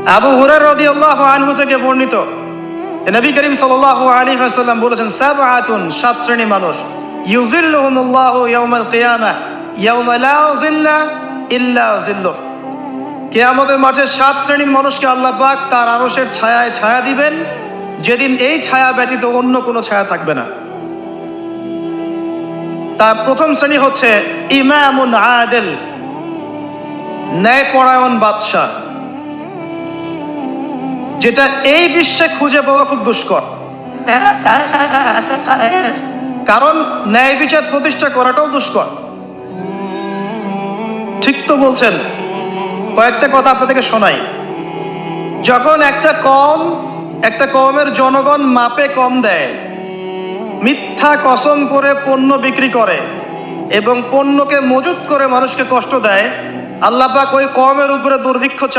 আবু হুরায়রা রাদিয়াল্লাহু আনহু থেকে বর্ণিত, নবী করিম সাল্লাল্লাহু আলাইহি ওয়াসাল্লাম বলেছেন, সাবআতুন, 7 শ্রেণী মানুষ, ইউযিল্লুহুমুল্লাহু ইয়াওমাল কিয়ামাহ ইয়াওমা লা যিল্লা ইল্লা যিল্লুহ। কিয়ামতের মাঠে 7 শ্রেণীর মানুষকে আল্লাহ পাক তার আরশের ছায়ায় ছায়া দিবেন, যেদিন এই ছায়া ব্যতীত অন্য কোনো ছায়া থাকবে না। তার প্রথম শ্রেণী হচ্ছে ইমামুন আদিল, ন্যায়পরায়ণ বাদশা, যেটা এই বিশ্বে খুঁজে পাওয়া খুব দুষ্কর। কারণ ন্যায় বিচার প্রতিষ্ঠা করাটাও দুষ্কর। ঠিক তো বলছেন? কয়েকটা কথা আপনাদেরকে শোনাই। যখন একটা কওমের জনগণ মাপে কম দেয়, মিথ্যা কসম করে পণ্য বিক্রি করে এবং পণ্যকে মজুত করে মানুষকে কষ্ট দেয়, আল্লাহ পাক ওই কওমের উপরে দুর্ভিক্ষ